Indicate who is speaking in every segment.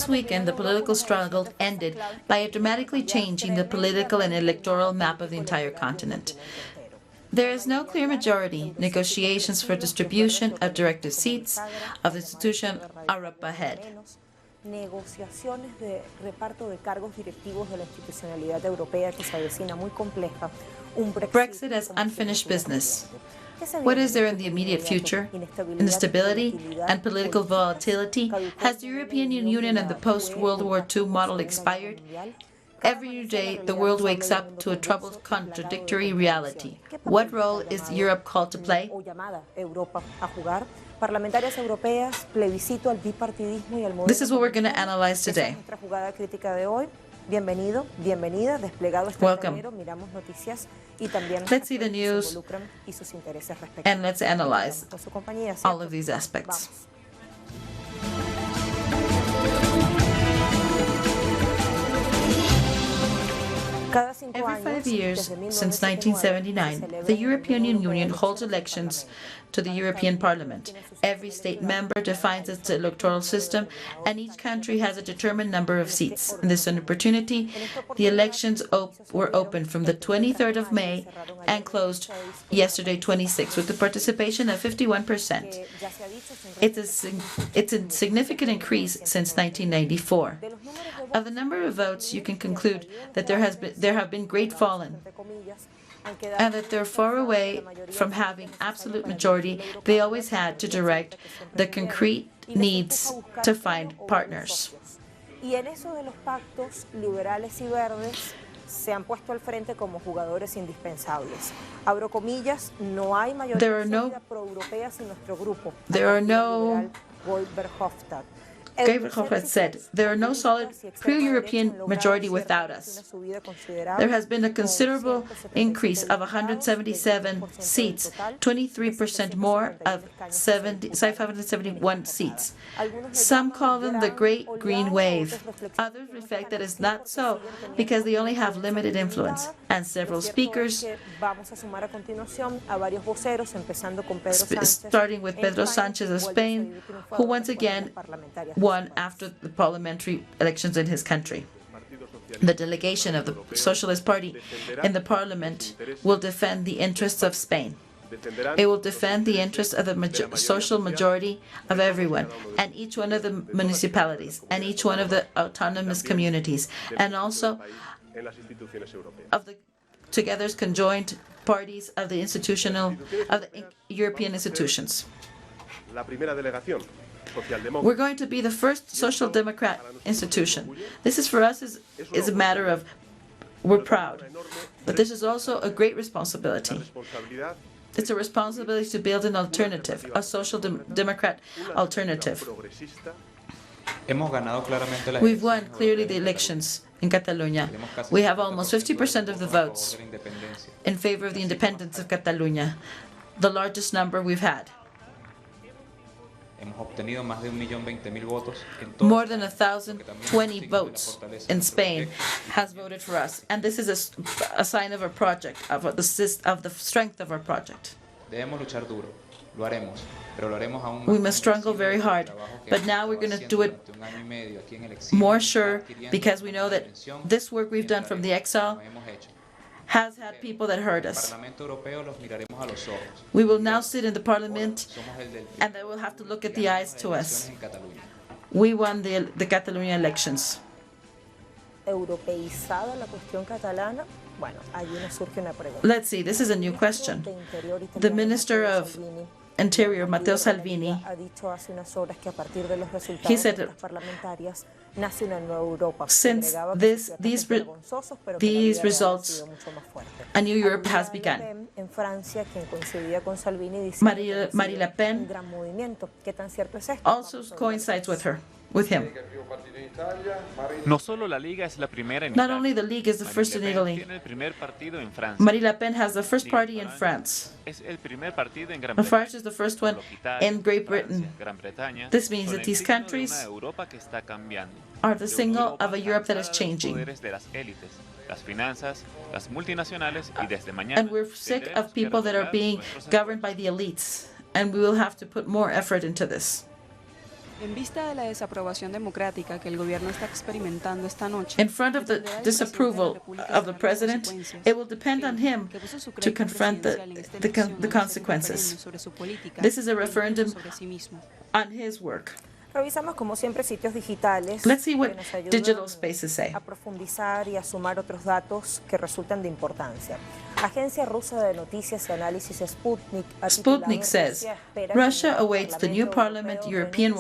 Speaker 1: Last weekend, the political struggle ended by dramatically changing the political and electoral map of the entire continent. There is no clear majority. Negotiations for distribution of directive seats of the institution are up ahead.
Speaker 2: Negociaciones de reparto de cargos directivos de la institucionalidad europea que se avecina muy compleja.
Speaker 1: Brexit as unfinished business. What is there in the immediate future? Instability and political volatility? Has the European Union and the post-World War II model expired? Every new day, the world wakes up to a troubled, contradictory reality. What role is Europe called to play? This is what we're going to analyze today.
Speaker 2: Bienvenido, bienvenida, desplegado está el tablero, miramos noticias y también
Speaker 1: let's see the news
Speaker 2: y sus intereses respectivos.
Speaker 1: And let's analyze all of these aspects. Every 5 years since 1979, the European Union holds elections to the European Parliament. Every state member defines its electoral system, and each country has a determined number of seats. In this opportunity, the elections were opened from the 23rd of May and closed yesterday, 26th, with the participation of 51%. It's a significant increase since 1994. Of the number of votes, you can conclude that there have been great fallen, and that they're far away from having absolute majority they always had to direct the concrete needs to find partners.
Speaker 2: Y en eso de los pactos liberales y verdes se han puesto al frente como jugadores indispensables. Abro comillas, no hay mayoría sólida proeuropea sin nuestro grupo.
Speaker 1: Guy Verhofstadt said, there are no solid pro-European majority without us. There has been a considerable increase of 177 seats, 23% more of 571 seats. Some call them the Great Green Wave. Others reflect that it's not so because they only have limited influence. And several speakers, starting with Pedro Sánchez of Spain, who once again won after the parliamentary elections in his country. The delegation of the Socialist Party in the parliament will defend the interests of Spain. It will defend the interests of the social majority of everyone, and each one of the municipalities, and each one of the autonomous communities, and also of the together's conjoined parties of the European institutions. We're going to be the first social democrat institution. This is for us is a matter of, we're proud, but this is also a great responsibility. It's a responsibility to build an alternative, a social democrat alternative. We've won clearly the elections in Catalonia. We have almost 50% of the votes in favor of the independence of Catalonia, the largest number we've had. More than 1,020 votes in Spain has voted for us, and this is a sign of our project, of the strength of our project. We must struggle very hard, but now we're going to do it more sure because we know that this work we've done from the exile has had people that heard us. We will now sit in the parliament and they will have to look at the eyes to us. We won the Catalonia elections. Let's see, this is a new question. The Minister of Interior, Matteo Salvini, he said that since these results, a new Europe has begun. Marine Le Pen also coincides with him.
Speaker 3: Not
Speaker 1: only the League is the first in Italy, Marine Le Pen has the first party in France. Lafarge is the first one in Great Britain. This means that these countries are the signal of a Europe that is changing. And we're sick of people that are being governed by the elites, and we will have to put more effort into this. In front of the disapproval of the president, it will depend on him to confront the consequences. This is a referendum on his work.
Speaker 2: Revisamos como siempre sitios digitales
Speaker 1: Let's see what
Speaker 2: que nos ayudan
Speaker 1: digital spaces say.
Speaker 2: a profundizar y a sumar otros datos que resultan de importancia. Agencia rusa de noticias y análisis Sputnik
Speaker 1: Sputnik says Russia awaits the new parliament European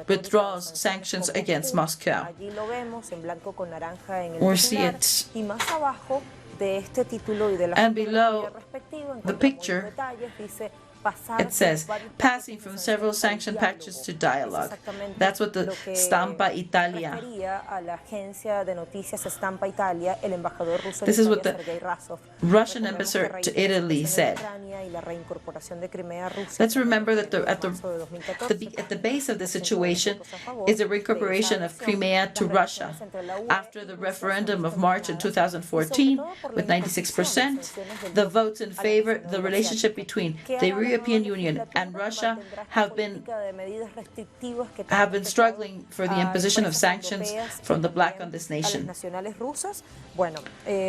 Speaker 1: withdraws sanctions against Moscow.
Speaker 2: Allí lo vemos en blanco con naranja en el
Speaker 1: Or see
Speaker 2: titular,
Speaker 1: it.
Speaker 2: y más abajo de este título y de la
Speaker 1: And
Speaker 2: fotografía
Speaker 1: below
Speaker 2: respectiva
Speaker 1: the
Speaker 2: encontramos
Speaker 1: picture,
Speaker 2: los detalles, dice pasar
Speaker 1: it says,
Speaker 2: por varios
Speaker 1: passing
Speaker 2: paquetes
Speaker 1: from
Speaker 2: de
Speaker 1: several
Speaker 2: sanciones
Speaker 1: sanction
Speaker 2: al
Speaker 1: packages to
Speaker 2: diálogo.
Speaker 1: dialogue.
Speaker 2: Es exactamente
Speaker 1: That's what the
Speaker 2: lo que
Speaker 1: Stampa Italia.
Speaker 2: refería a la agencia de noticias Stampa Italia, el embajador ruso en
Speaker 1: This is what
Speaker 2: Italia,
Speaker 1: the
Speaker 2: Sergei Razov.
Speaker 1: Russian
Speaker 2: Recordemos que
Speaker 1: ambassador
Speaker 2: a raíz
Speaker 1: to
Speaker 2: de la
Speaker 1: Italy
Speaker 2: situación en
Speaker 1: said.
Speaker 2: Ucrania y la reincorporación de Crimea a Rusia,
Speaker 1: Let's remember that
Speaker 2: en marzo de 2014,
Speaker 1: at the base of the
Speaker 2: 80% de
Speaker 1: situation
Speaker 2: votos a favor
Speaker 1: is the
Speaker 2: de esa
Speaker 1: recuperation of
Speaker 2: adhesión.
Speaker 1: Crimea to
Speaker 2: Las
Speaker 1: Russia
Speaker 2: relaciones entre la UE
Speaker 1: after
Speaker 2: y
Speaker 1: the
Speaker 2: Rusia
Speaker 1: referendum
Speaker 2: son
Speaker 1: of March in
Speaker 2: cuestionadas, y
Speaker 1: 2014
Speaker 2: sobre todo por la
Speaker 1: with 96%.
Speaker 2: imposición de
Speaker 1: The votes in
Speaker 2: sanciones del
Speaker 1: favor,
Speaker 2: bloque
Speaker 1: the relationship between
Speaker 2: ¿Qué
Speaker 1: the
Speaker 2: hará la nueva
Speaker 1: European Union
Speaker 2: legislatura?
Speaker 1: and Russia
Speaker 2: Mantendrá esta
Speaker 1: have been
Speaker 2: política de medidas restrictivas que
Speaker 1: have been
Speaker 2: tanto
Speaker 1: struggling for the
Speaker 2: a
Speaker 1: imposition of
Speaker 2: empresas
Speaker 1: sanctions
Speaker 2: europeas y
Speaker 1: from the black
Speaker 2: también
Speaker 1: on this
Speaker 2: a las
Speaker 1: nation.
Speaker 2: nacionales rusas. Bueno,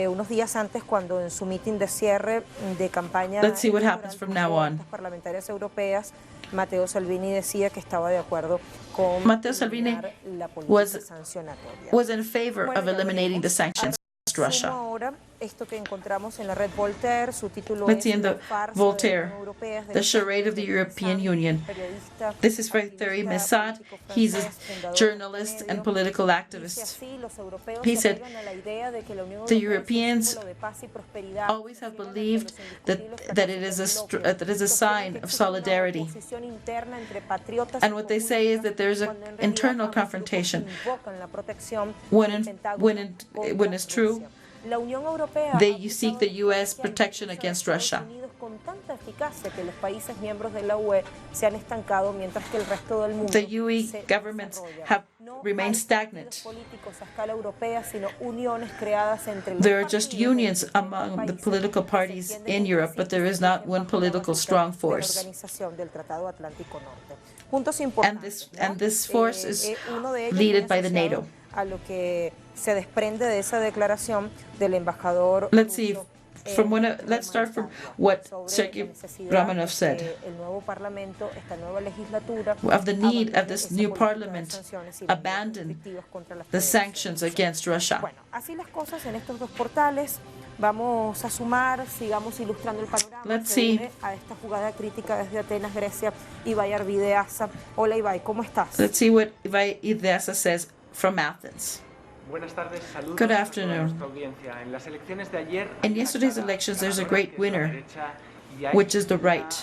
Speaker 2: unos días antes, cuando en su meeting de cierre de campaña
Speaker 1: Let's see what
Speaker 2: electoral
Speaker 1: happens from now
Speaker 2: junto a
Speaker 1: on.
Speaker 2: estas parlamentarias europeas, Matteo Salvini decía que estaba de acuerdo con
Speaker 1: Matteo Salvini
Speaker 2: eliminar la política
Speaker 1: was
Speaker 2: sancionatoria.
Speaker 1: was in favor
Speaker 2: Bueno,
Speaker 1: of
Speaker 2: ya
Speaker 1: eliminating the
Speaker 2: veremos.
Speaker 1: sanctions against
Speaker 2: Sumo
Speaker 1: Russia.
Speaker 2: ahora esto que encontramos en la red Voltaire, su título
Speaker 1: Let's
Speaker 2: es
Speaker 1: see in
Speaker 2: La
Speaker 1: the
Speaker 2: farsa de la
Speaker 1: Voltaire,
Speaker 2: Unión Europea, es de
Speaker 1: The Charade of the European Union.
Speaker 2: periodista,
Speaker 1: This is by Thierry
Speaker 2: activista
Speaker 1: Messat.
Speaker 2: político
Speaker 1: He's a
Speaker 2: francés, fundador
Speaker 1: journalist
Speaker 2: del
Speaker 1: and
Speaker 2: medio.
Speaker 1: political
Speaker 2: Dice
Speaker 1: activist.
Speaker 2: así, los europeos
Speaker 1: He
Speaker 2: se
Speaker 1: said,
Speaker 2: apegan a la idea de que la Unión
Speaker 1: "The
Speaker 2: Europea es un
Speaker 1: Europeans
Speaker 2: símbolo de paz y prosperidad,
Speaker 1: always have
Speaker 2: señalan
Speaker 1: believed
Speaker 2: ante los
Speaker 1: that
Speaker 2: indiscutibles
Speaker 1: it is
Speaker 2: fracasos
Speaker 1: a
Speaker 2: del bloque.
Speaker 1: that it is a
Speaker 2: Sostienen
Speaker 1: sign
Speaker 2: que
Speaker 1: of
Speaker 2: existe una
Speaker 1: solidarity."
Speaker 2: oposición interna entre patriotas
Speaker 1: And
Speaker 2: y
Speaker 1: what they say is
Speaker 2: populistas,
Speaker 1: that there's an
Speaker 2: cuando en realidad
Speaker 1: internal
Speaker 2: ambos grupos
Speaker 1: confrontation.
Speaker 2: invocan la protección
Speaker 1: When
Speaker 2: del
Speaker 1: in-
Speaker 2: Pentágono
Speaker 1: when in-
Speaker 2: contra
Speaker 1: when it's true,
Speaker 2: Rusia. La Unión Europea
Speaker 1: they
Speaker 2: ha
Speaker 1: you seek
Speaker 2: acusado
Speaker 1: the
Speaker 2: la
Speaker 1: U.S.
Speaker 2: estrategia
Speaker 1: protection
Speaker 2: impulsa de
Speaker 1: against
Speaker 2: Estados
Speaker 1: Russia.
Speaker 2: Unidos con tanta eficacia que los países miembros de la UE se han estancado mientras que el resto del mundo
Speaker 1: The UE
Speaker 2: se
Speaker 1: governments
Speaker 2: desarrolla.
Speaker 1: have
Speaker 2: No
Speaker 1: remained
Speaker 2: hay
Speaker 1: stagnant.
Speaker 2: partidos políticos a escala europea, sino uniones creadas entre los
Speaker 1: There are just
Speaker 2: partidos de
Speaker 1: unions
Speaker 2: 27
Speaker 1: among the
Speaker 2: países
Speaker 1: political
Speaker 2: que se
Speaker 1: parties
Speaker 2: entienden
Speaker 1: in
Speaker 2: entre
Speaker 1: Europe,
Speaker 2: sí
Speaker 1: but
Speaker 2: y
Speaker 1: there
Speaker 2: se
Speaker 1: is not
Speaker 2: rigen
Speaker 1: one
Speaker 2: bajo la
Speaker 1: political
Speaker 2: batuta
Speaker 1: strong
Speaker 2: de la
Speaker 1: force.
Speaker 2: Organización del Tratado Atlántico Norte. Puntos
Speaker 1: And
Speaker 2: importantes,
Speaker 1: this force is
Speaker 2: uno de ellos
Speaker 1: led
Speaker 2: muy
Speaker 1: by the
Speaker 2: asociado
Speaker 1: NATO.
Speaker 2: a lo que se desprende de esa declaración del embajador
Speaker 1: Let's see,
Speaker 2: ruso
Speaker 1: let's start from what
Speaker 2: sobre
Speaker 1: Sergei
Speaker 2: la necesidad
Speaker 1: Romanov
Speaker 2: de
Speaker 1: said
Speaker 2: que el nuevo parlamento, esta nueva legislatura,
Speaker 1: of the need of
Speaker 2: abandone
Speaker 1: this
Speaker 2: esa
Speaker 1: new
Speaker 2: política de
Speaker 1: parliament
Speaker 2: sanciones y las medidas
Speaker 1: abandon
Speaker 2: restrictivas contra las
Speaker 1: the
Speaker 2: federaciones
Speaker 1: sanctions
Speaker 2: rusas.
Speaker 1: against Russia.
Speaker 2: Bueno, así las cosas en estos dos portales. Vamos a sumar, sigamos ilustrando el panorama.
Speaker 1: Let's
Speaker 2: Se
Speaker 1: see.
Speaker 2: une a esta jugada crítica desde Atenas, Grecia, Ibai Arvideasa. Hola Ibai, ¿cómo estás?
Speaker 1: Let's see what Ibai Idesa says from Athens.
Speaker 4: Buenas tardes, saludos
Speaker 1: Good
Speaker 4: a toda
Speaker 1: afternoon.
Speaker 4: nuestra audiencia. En las elecciones de ayer,
Speaker 1: In
Speaker 4: hay
Speaker 1: yesterday's
Speaker 4: una
Speaker 1: elections, there's a
Speaker 4: ganadora,
Speaker 1: great
Speaker 4: que es la
Speaker 1: winner,
Speaker 4: derecha, y hay
Speaker 1: which is the
Speaker 4: una
Speaker 1: right.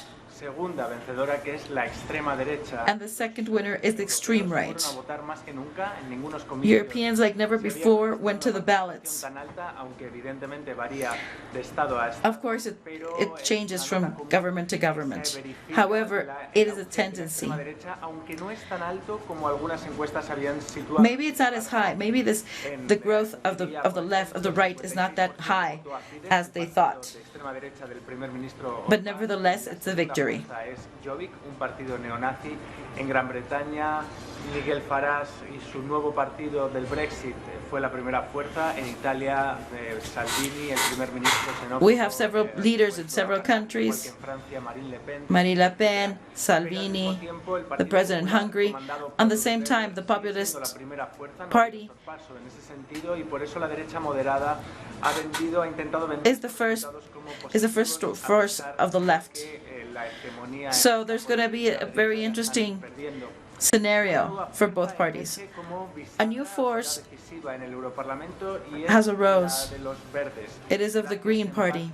Speaker 4: segunda vencedora, que es la extrema derecha.
Speaker 1: And the second winner is the extreme
Speaker 4: Los europeos
Speaker 1: right.
Speaker 4: fueron a votar más que nunca en ningunos comicios.
Speaker 1: Europeans, like never
Speaker 4: Se había
Speaker 1: before,
Speaker 4: visto
Speaker 1: went to the
Speaker 4: una participación
Speaker 1: ballots.
Speaker 4: tan alta, aunque evidentemente varía de estado a estado.
Speaker 1: Of course,
Speaker 4: Pero
Speaker 1: it
Speaker 4: es
Speaker 1: changes
Speaker 4: una
Speaker 1: from
Speaker 4: nota común
Speaker 1: government to
Speaker 4: que se
Speaker 1: government.
Speaker 4: verifica
Speaker 1: However,
Speaker 4: el
Speaker 1: it is a
Speaker 4: auge de la
Speaker 1: tendency.
Speaker 4: extrema derecha, aunque no es tan alto como algunas encuestas habían situado.
Speaker 1: Maybe it's not as high. Maybe the growth of the left, of the right, is not that high as they thought. But nevertheless, it's a victory.
Speaker 4: Es Jobbik, un partido neonazi en Gran Bretaña. Nigel Farage y su nuevo partido del Brexit fue la primera fuerza. En Italia, Salvini, el primer ministro xenófobo.
Speaker 1: We have several leaders in several countries.
Speaker 4: Igual que en Francia,
Speaker 1: Marine Le Pen, Salvini, the president in Hungary. At the same time, the populist party is the first force of the left. So there's going to be a very interesting scenario for both parties. A new force has arose. It is of the Green Party.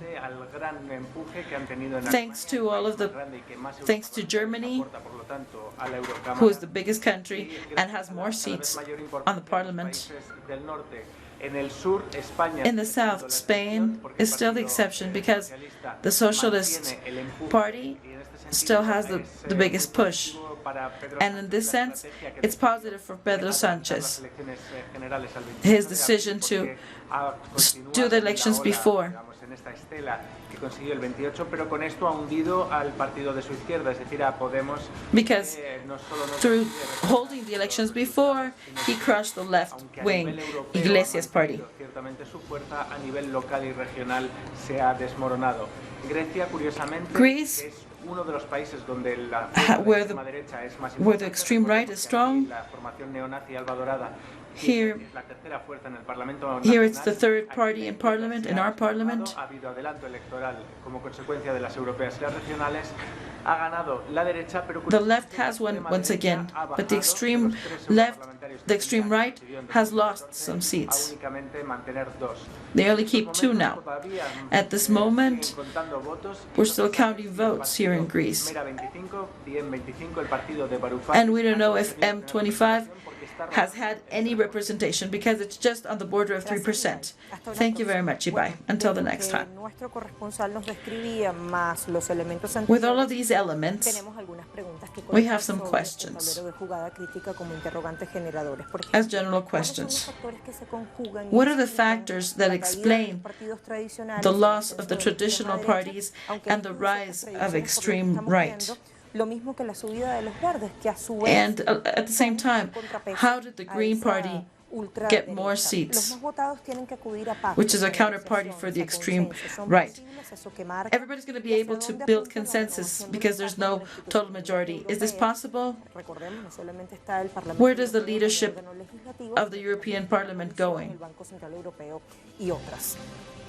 Speaker 1: Thanks to Germany, who is the biggest country and has more seats on the parliament. In the south, Spain is still the exception because the Socialist Party still has the biggest push. And in this sense, it's positive for Pedro Sanchez, his decision to do the elections before.
Speaker 4: en esta estela que consiguió el 28, pero con esto ha hundido al partido de su izquierda, es decir, a Podemos.
Speaker 1: Because through holding the elections before, he crushed the left-wing Iglesias party.
Speaker 4: Ciertamente su fuerza a nivel local y regional se ha desmoronado. Grecia, curiosamente,
Speaker 1: Greece,
Speaker 4: es uno de los países donde la extrema derecha es más
Speaker 1: where the extreme right is strong.
Speaker 4: La formación neonazi Alba Dorada
Speaker 1: Here,
Speaker 4: es la tercera fuerza en el Parlamento
Speaker 1: here it's
Speaker 4: nacional.
Speaker 1: the third party in Parliament, in our Parliament.
Speaker 4: Ha habido adelanto electoral como consecuencia de las europeas y las regionales. Ha ganado la derecha, pero
Speaker 1: The left has won once again, but the extreme left, the extreme right has lost some seats. They only keep 2 now. At this moment, we're still counting votes here in Greece. And we don't know if M25 has had any representation because it's just on the border of 3%. Thank you very much, Ibai. Until the next time. With all of these elements, we have some questions. As general questions, what are the factors that explain the loss of the traditional parties and the rise of extreme right? And at the same time, how did the Green Party get more seats, which is a counterparty for the extreme right? Everybody's going to be able to build consensus because there's no total majority. Is this possible? Where does the leadership of the European Parliament going?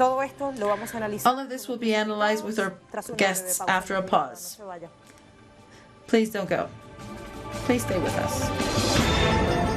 Speaker 1: All of this will be analyzed with our guests after a pause. Please don't go. Please stay with us.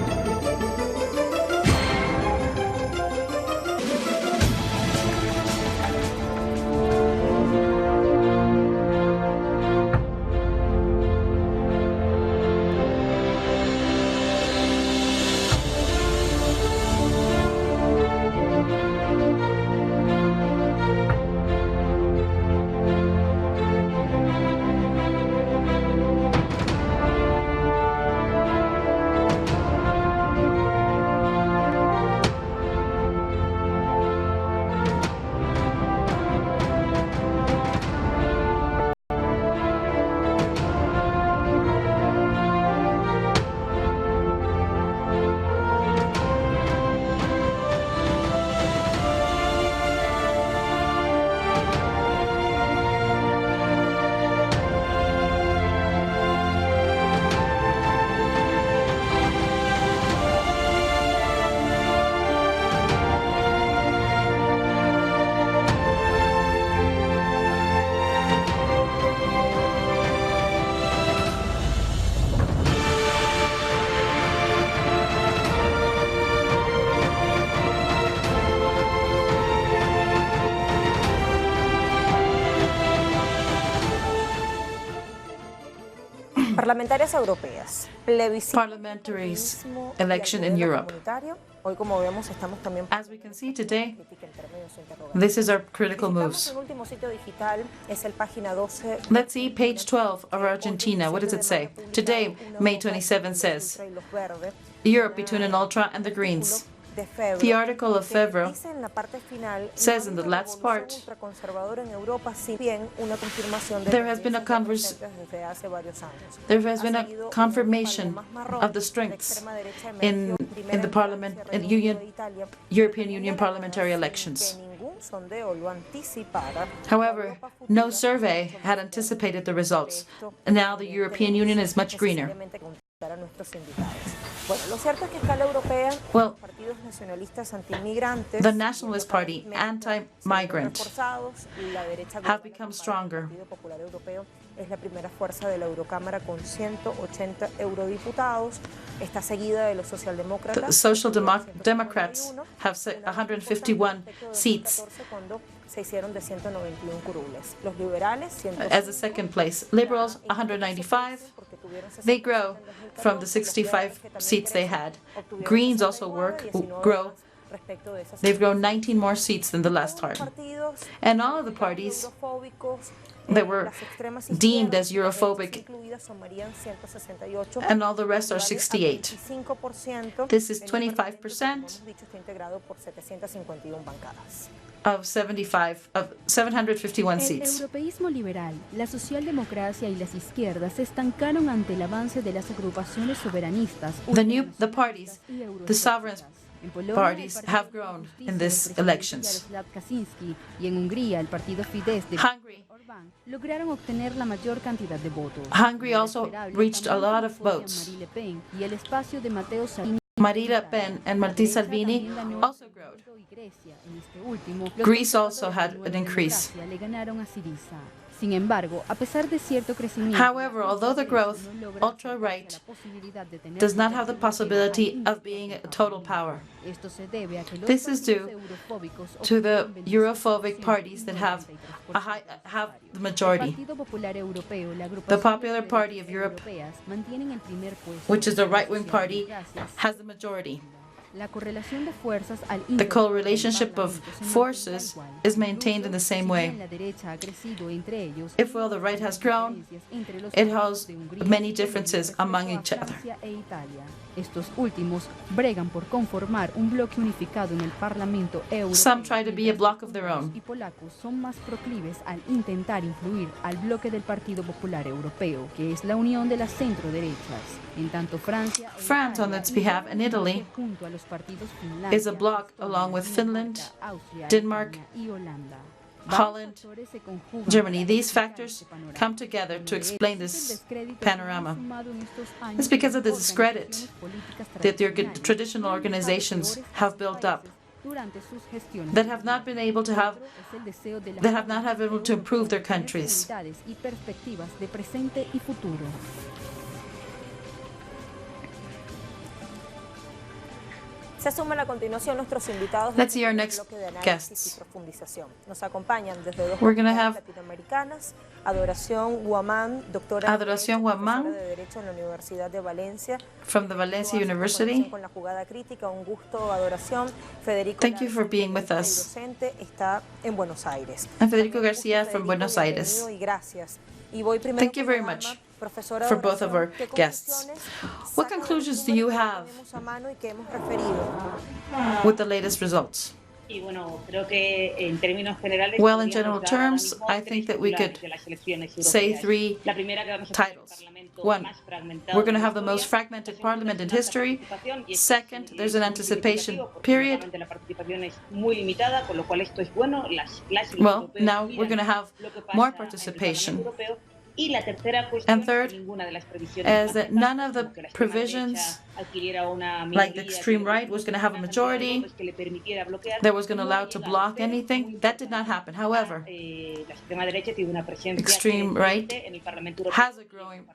Speaker 2: Parlamentarias europeas.
Speaker 1: Parliamentaries election in Europe.
Speaker 2: Hoy, como vemos, estamos también.
Speaker 1: As we can see today, this is our critical moves. Let's see page 12 of Argentina. What does it say? Today, May 27 says, Europe between an ultra and the Greens. The article of Febro says in the last part, there has been a confirmation of the strengths in the Parliament and European Union parliamentary elections. However, no survey had anticipated the results. Now the European Union is much greener. Well, the Nationalist Party, anti-migrant, have become stronger.
Speaker 2: Es la primera fuerza de la Eurocámara con 180 eurodiputados. Está seguida de los socialdemócratas.
Speaker 1: The Social Democrats have 151 seats.
Speaker 2: Se hicieron de 191 curules. Los liberales,
Speaker 1: as a second place. Liberals, 195. They grow from the 65 seats they had. Greens also grow. They've grown 19 more seats than the last time. And all of the parties that were deemed as Europhobic, and all the rest are 68. This is 25%. of 751
Speaker 5: El
Speaker 1: seats.
Speaker 5: europeísmo liberal, la socialdemocracia y las izquierdas se estancaron ante el avance de las agrupaciones soberanistas.
Speaker 1: The parties, the sovereign parties, have grown in these elections.
Speaker 5: Y en Hungría, el partido Fidesz de
Speaker 1: Hungary
Speaker 5: Orbán lograron obtener la mayor cantidad de votos.
Speaker 1: Hungary also reached a lot of votes.
Speaker 5: Marine Le Pen y el espacio de Matteo Salvini.
Speaker 1: Marine Le Pen and Matteo Salvini also grew. Greece also had an increase.
Speaker 5: Le ganaron a Syriza. Sin embargo, a pesar de cierto crecimiento,
Speaker 1: However, although the growth, ultra-right does not have the possibility of being a total power. This is due to the Europhobic parties that have the majority. The Popular Party of Europe, which is the right-wing party, has the majority. The correlationship of forces is maintained in the same way. If while the right has grown, it has many differences among each other. Some try to be a bloc of their own. France, on its behalf, and Italy, is a bloc along with Finland, Denmark, Holland, Germany. These factors come together to explain this panorama. It's because of the discredit that their traditional organizations have built up that have not been able to improve their countries.
Speaker 2: Se suman a continuación nuestros invitados.
Speaker 1: Let's see our next guests.
Speaker 2: Nos acompañan desde dos
Speaker 1: We're going to have
Speaker 2: latinoamericanas, Adoración Guamán, doctora
Speaker 1: Adoración Guamán
Speaker 2: de Derecho en la Universidad de Valencia.
Speaker 1: From the Valencia University.
Speaker 2: Con la jugada crítica, un gusto, Adoración. Federico
Speaker 1: Thank you for being with us.
Speaker 2: Docente está en Buenos Aires.
Speaker 1: And Federico Garcia from Buenos Aires.
Speaker 2: Y gracias. Y voy primero
Speaker 1: Thank you very much for both of our guests. What conclusions do you have with the latest results? Well, in general terms, I think that we could say three titles. One, we're going to have the most fragmented parliament in history. Second, there's an anticipation period. Well, now we're going to have more participation. And third is that none of the provisions, like the extreme right, was going to have a majority that was going to allow to block anything. That did not happen. However, extreme right has a growing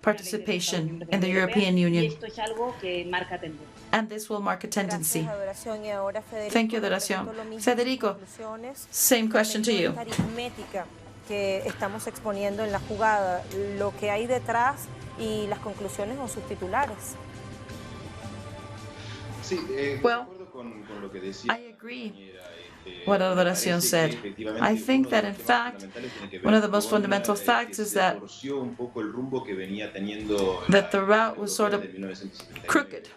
Speaker 1: participation in the European Union. And this will mark a tendency. Thank you, Adoración. Federico, same question to you.
Speaker 2: Que estamos exponiendo en la jugada, lo que hay detrás y las conclusiones o sus titulares.
Speaker 1: Well, I agree what Adoración said. I think that, in fact, one of the most fundamental facts is that the route was sort of crooked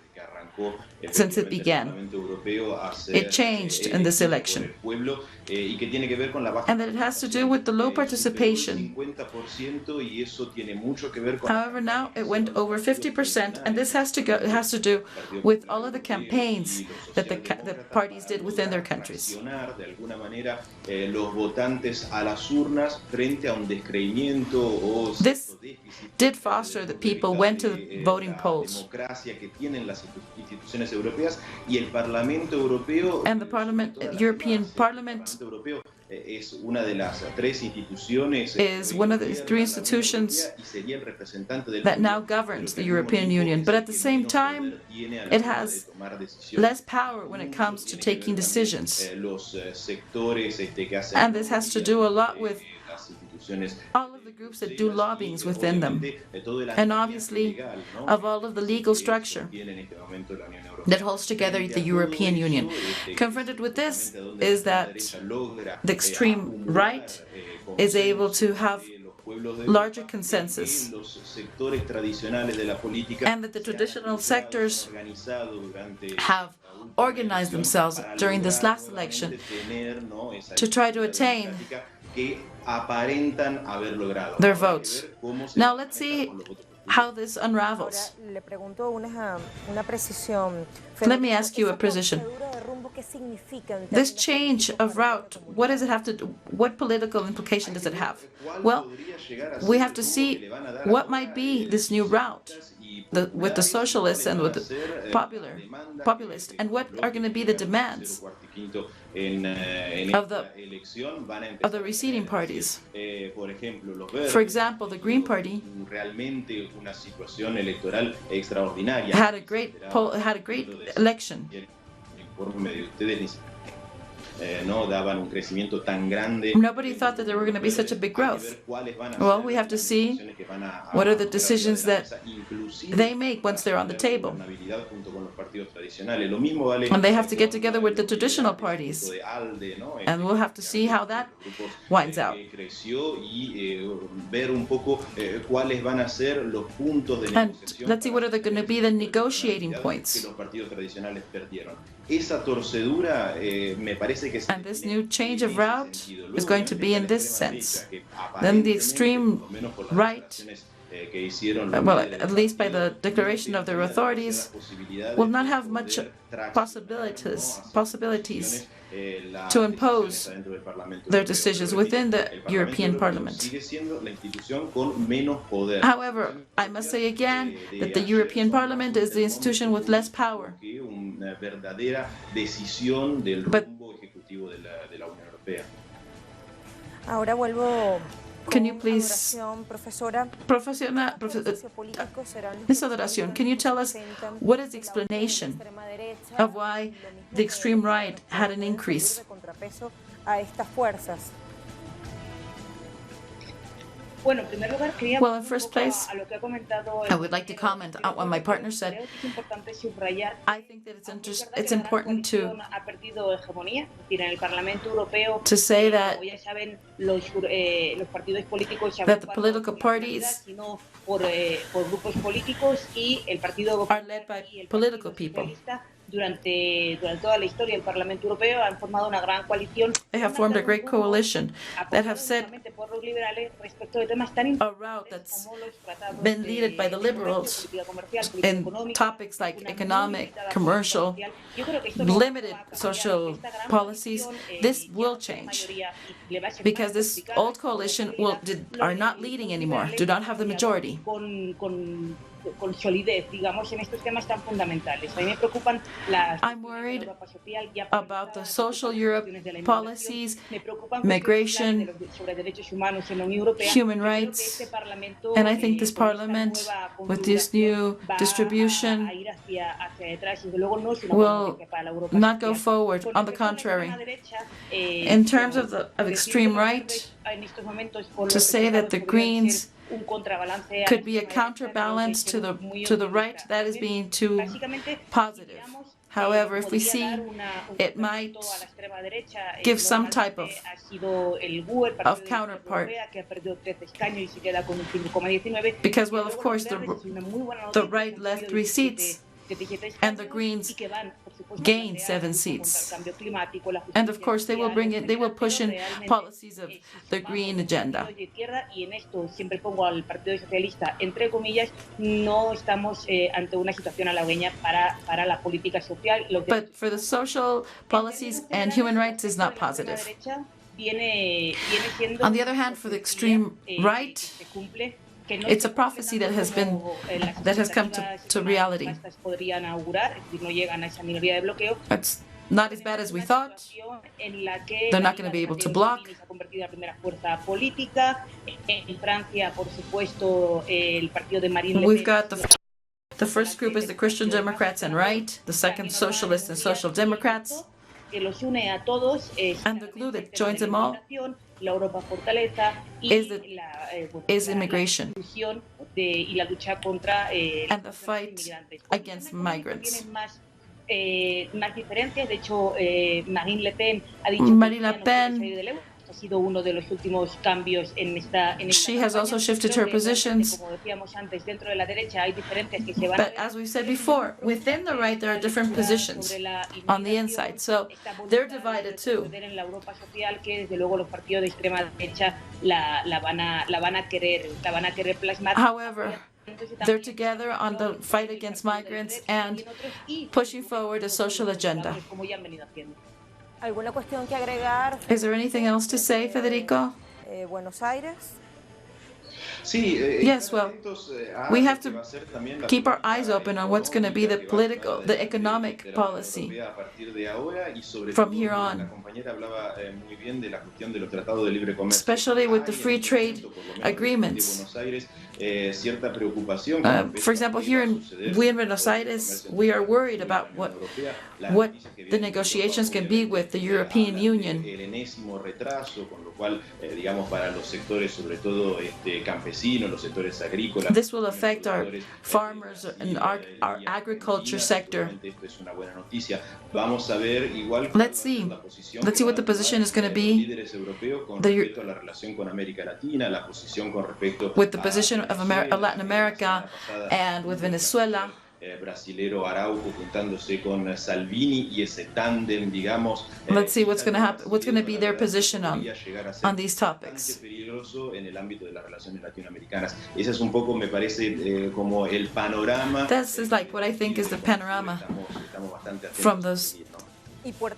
Speaker 1: since it began. It changed in this election. And that it has to do with the low participation. However, now it went over 50%, and this has to do with all of the campaigns that the parties did within their countries. This did foster that people went to the voting polls. And the European Parliament is one of the three institutions that now governs the European Union. But at the same time, it has less power when it comes to taking decisions. And this has to do a lot with all of the groups that do lobbying within them, and obviously of all of the legal structure that holds together the European Union. Confronted with this is that the extreme right is able to have larger consensus, and that the traditional sectors have organized themselves during this last election to try to attain their votes. Now let's see how this unravels. Let me ask you a precision. This change of route, what does it have to do? What political implication does it have? Well, we have to see what might be this new route with the socialists and with the populist, and what are going to be the demands of the receding parties. For example, the Green Party had a great election. Nobody thought that there were going to be such a big growth. Well, we have to see what are the decisions that they make once they're on the table. And they have to get together with the traditional parties. And we'll have to see how that winds out. And let's see what are going to be the negotiating points. And this new change of route is going to be in this sense. Then the extreme right, well, at least by the declaration of their authorities, will not have much possibilities to impose their decisions within the European Parliament. However, I must say again that the European Parliament is the institution with less power. But can you please, Ms. Adoración, can you tell us what is the explanation of why the extreme right had an increase? Well, in first place, I would like to comment on what my partner said. I think that it's important to say that the political parties are led by political people. They have formed a great coalition that have set a route that's been led by the liberals in topics like economic, commercial, limited social policies. This will change because this old coalition are not leading anymore, do not have the majority. I'm worried about the social Europe policies, migration, human rights, and I think this Parliament, with this new distribution, will not go forward. On the contrary, in terms of extreme right, to say that the Greens could be a counterbalance to the right, that is being too positive. However, if we see, it might give some type of counterpart. Because, well, of course, the right left 3 seats, and the Greens gain 7 seats. And of course, they will push in policies of the green agenda. But for the social policies and human rights is not positive. On the other hand, for the extreme right, it's a prophecy that has come to reality. It's not as bad as we thought. They're not going to be able to block. We've got the first group is the Christian Democrats and Right, the second Socialists and Social Democrats, and the glue that joins them all is immigration and the fight against migrants. Marine Le Pen
Speaker 6: sido uno de los últimos cambios en esta
Speaker 1: She has also shifted her positions.
Speaker 6: Como decíamos antes, dentro de la derecha hay diferentes que se van
Speaker 1: But as we said before, within the right there are different positions on the inside. So they're divided too.
Speaker 6: En la Europa social que desde luego los partidos de extrema derecha la van a querer plasmar.
Speaker 1: However, they're together on the fight against migrants and pushing forward a social agenda.
Speaker 2: ¿Alguna cuestión que agregar?
Speaker 1: Is there anything else to say, Federico?
Speaker 2: Buenos Aires.
Speaker 1: Yes, well, we have to keep our eyes open on what's going to be the economic policy from here on, especially with the free trade agreements. For example, here in Buenos Aires, we are worried about what the negotiations can be with the European Union. This will affect our farmers and our agriculture sector. Let's see what the position is going to be with the position of Latin America and with Venezuela.
Speaker 7: Brasilero Araujo juntándose con Salvini y ese tándem, digamos.
Speaker 1: Let's see what's going to be their position on these topics.
Speaker 7: Peligroso en el ámbito de las relaciones latinoamericanas. Ese es un poco, me parece, como el panorama.
Speaker 1: This is like what I think is the panorama from the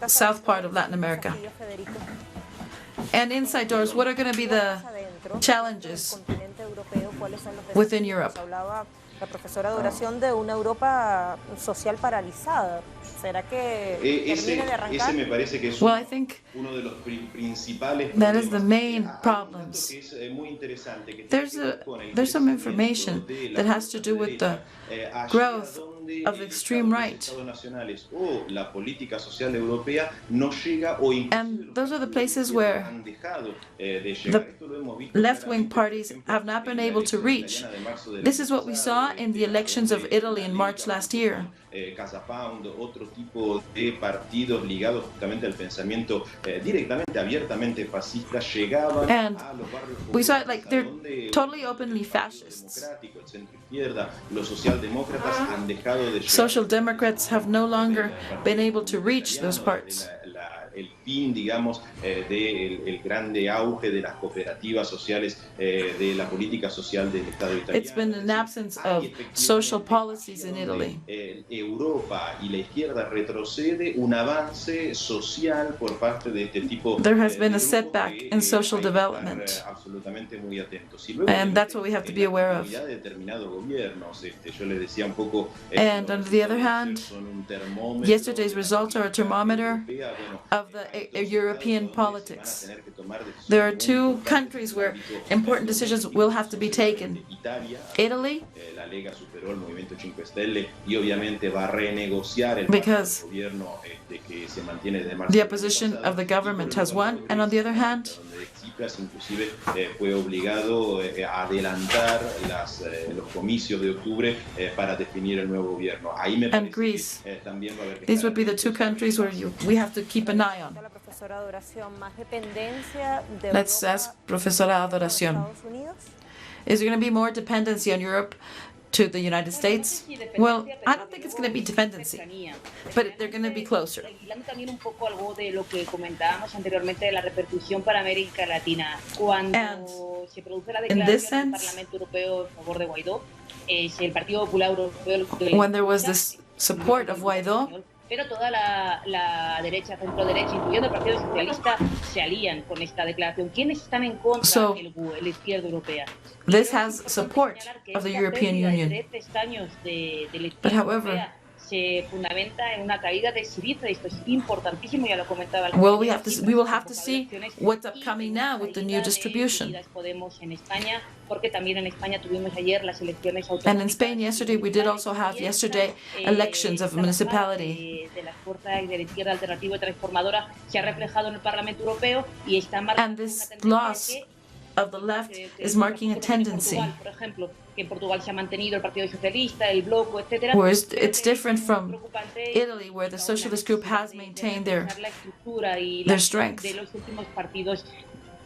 Speaker 1: south part of Latin America. And inside doors, what are going to be the challenges within Europe?
Speaker 2: La profesora de Duración de una Europa social paralizada. ¿Será que termine de arrancar?
Speaker 7: Ese me parece que es
Speaker 1: Well, I think
Speaker 7: uno de los principales
Speaker 1: that is the main problems. There's some information that has to do with the growth of the extreme right. And those are the places where the left-wing parties have not been able to reach. This is what we saw in the elections of Italy in March last year.
Speaker 7: Casapound, otro tipo de partidos ligados justamente al pensamiento directamente, abiertamente fascista, llegaban
Speaker 1: And
Speaker 7: a los barrios
Speaker 1: we saw it like they're totally openly fascists.
Speaker 7: democrático, el centro izquierda, los socialdemócratas han dejado de llegar.
Speaker 1: Social Democrats have no longer been able to reach those parts.
Speaker 7: El fin, digamos, del grande auge de las cooperativas sociales, de la política social del Estado italiano.
Speaker 1: It's been an absence of social policies in Italy.
Speaker 7: Europa y la izquierda retrocede un avance social por parte de este tipo.
Speaker 1: There has been a setback in social development.
Speaker 7: Absolutamente muy atentos.
Speaker 1: And that's what we have to be aware of.
Speaker 7: Yo les decía un poco.
Speaker 1: And on the other hand, yesterday's results are a thermometer of the European politics. There are two countries where important decisions will have to be taken. Italy, because the opposition of the government has won, and on the other hand,
Speaker 7: inclusive fue obligado a adelantar los comicios de octubre para definir el nuevo gobierno. Ahí me
Speaker 1: and Greece. These would be the two countries where we have to keep an eye on. Let's ask Profesora Adoración. Is there going to be more dependency on Europe to the United States? Well, I don't think it's going to be dependency, but they're going to be closer.
Speaker 6: También un poco algo de lo que comentábamos anteriormente de la repercusión para América Latina. Cuando se produce la declaración del Parlamento Europeo en favor de Guaidó, es el Partido Popular Europeo.
Speaker 1: When there was this support of Guaidó,
Speaker 6: pero toda la derecha, centro-derecha, incluyendo el Partido Socialista, se alían con esta declaración. ¿Quiénes están en contra de la izquierda europea?
Speaker 1: This has support of the European Union. But however,
Speaker 6: se fundamenta en una caída de Syriza. Esto es importantísimo, ya lo comentaba.
Speaker 1: Well, we will have to see what's upcoming now with the new distribution.
Speaker 6: Porque también en España tuvimos ayer las elecciones autonómicas.
Speaker 1: And in Spain yesterday, we did also have elections of municipality.
Speaker 6: De las fuerzas de la izquierda alternativa y transformadora se ha reflejado en el Parlamento Europeo y está marcando
Speaker 1: and this loss of the left is marking a tendency.
Speaker 6: Por ejemplo, que en Portugal se ha mantenido el Partido Socialista, el Bloco, etcétera.
Speaker 1: Whereas it's different from Italy, where the socialist group has maintained their strength.
Speaker 6: De los últimos partidos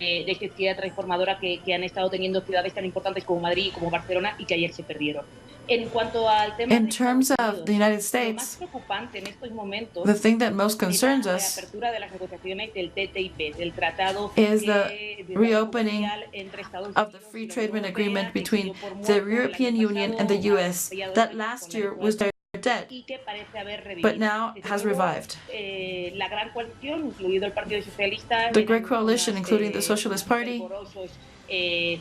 Speaker 6: de esta izquierda transformadora que han estado teniendo ciudades tan importantes como Madrid y como Barcelona y que ayer se perdieron. En cuanto al tema
Speaker 1: in terms of the United States, the thing that most concerns us is the reopening of the free trade agreement between the European Union and the US that last year was dead, but now has revived. The Great Coalition, including the Socialist Party,